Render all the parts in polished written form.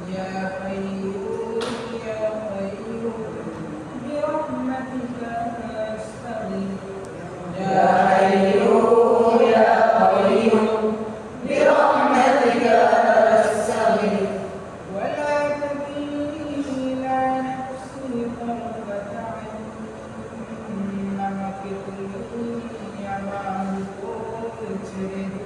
يا قيوم يا قيوم برحمتك أستغيث يا قيوم يا قيوم برحمتك أستغيث ولا تكلني إلى نفسي طرفة عين إنما كلني أمام كل شيء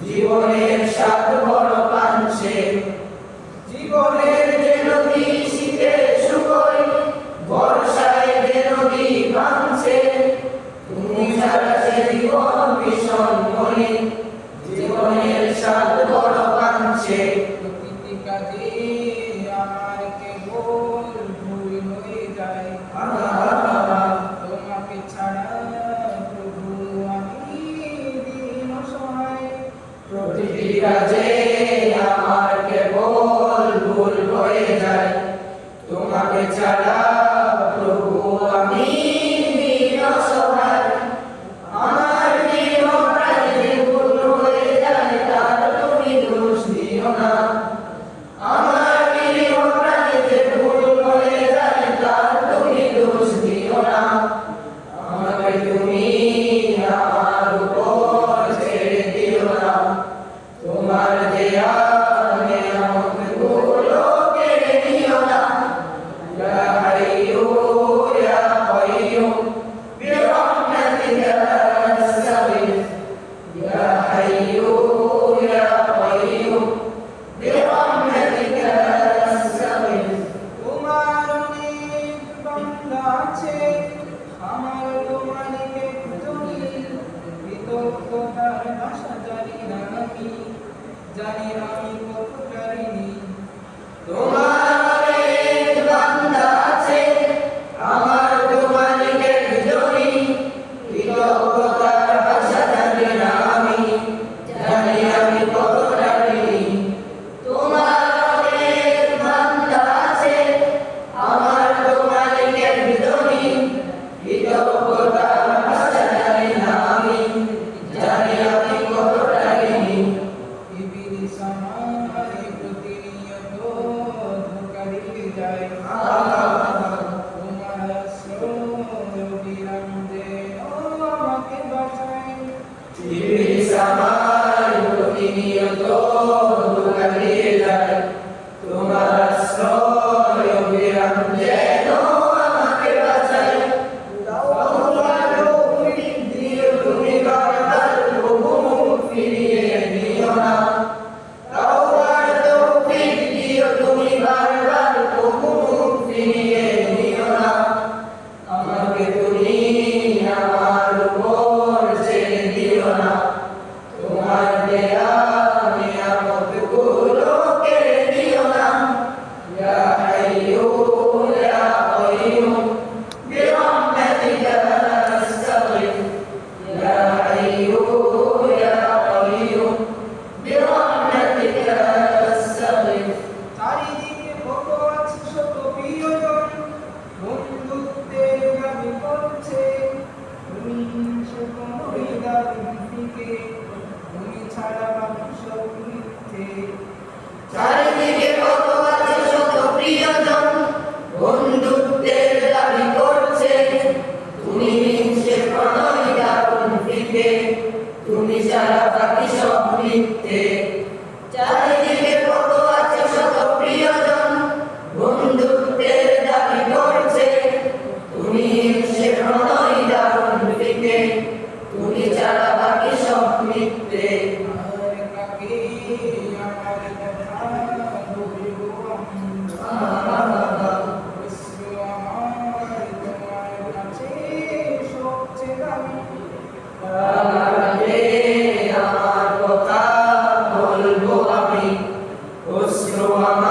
জীবনের স্বাদ বড় পাঞ্ছে জীবনের যে নদী শীতে শুকোয় বর্ষায় যে নদী ভাঙছে তুমি ছাড়া সে জীবন ভীষণ মলিন জীবনের স্বাদ বড় পাঞ্ছে প্রতিটি কাজে আমার কেবল ভুল হয়ে যায় তোমাকে ছাড়া প্রভু আমি দিন অসহায় প্রতিটি কাজে আমার কেবল ভুল হয়ে যায় তোমাকে ছাড়া প্রভু আমি দিন অসহায় আমার জীবনে ভুল হয়ে যায় তার তুমি দোষ দিও না আমার জীবনে ভুল হয়ে যায় তার তুমি দোষ দিও না আমাকে তুমি আমার উপর ছেড়ে দিও না তোমার দেয়া নিয়ামতগুলো কেড়ে নিও না ইয়া হাইয়্যু ইয়া কাইয়্যুম বিরহমাতিকা আস্তাগীথ ইয়া হাইয়্যু ইয়া কাইয়্যুম বিরহমাতিকা আস্তাগীথ তোমার অনেক বান্দা আছে আমার মালিকে জলিল বিতর্কতার ভাষা জানি না আমি কত কারিনি তোমার অনেক বান্দা আছে আমার মালিকে জলিল বিতর্কতার ভাষা জানি না আমি কত কারিনি তোমার অনেক বান্দা আছে আমার মালিকে জলিল বিতর্কতার ভাষা জানি না আমি কত কারিনি ইবলিস আমায় প্রতিনিয়ত ধোঁকা দিয়ে যায় তোমার আশ্রয় বিরাম যেন আমাকে বাঁচায় ইবলিস আমায় প্রতিনিয়ত ধোঁকা দিয়ে যায় তোমার আশ্রয় বিরাম যেন আমাকে বাঁচায় তোমার তৌফিক দিও তুমি বারবার প্রভু মুখ ফিরিয়ে নিও না তোমার তৌফিক দিও তুমি বারবার প্রভু মুখ ফিরিয়ে নিও না আমাকে তুমি আমার উপর ছেড়ে দিও না তোমার দেয়া নিয়ামতগুলো কেড়ে নিও না ইয়া হাইয়্যু ইয়া কাইয়্যুম বিরহমাতিকা আস্তাগীথ ইয়া হাইয়্যু ইয়া কাইয়্যুম বিরহমাতিকা আস্তাগীথ চারিদিকে কত আছে শত প্রিয়জন বন্ধুত্বের দাবি করছে তুমি সে কোনোই দাবি দিকে তুমি ছাড়া বাকি সব মিথ্যে চারিদিকে কত আছে শত প্রিয়জন বন্ধুত্বের দাবি করছে তুমি সে কোনোই দাবি দিকে তুমি ছাড়া বাকি সব মিথ্যে চারিদিকে কত আছে শত প্রিয়জন বন্ধু আমার কথা বলবো আমি, অশ্রু আমার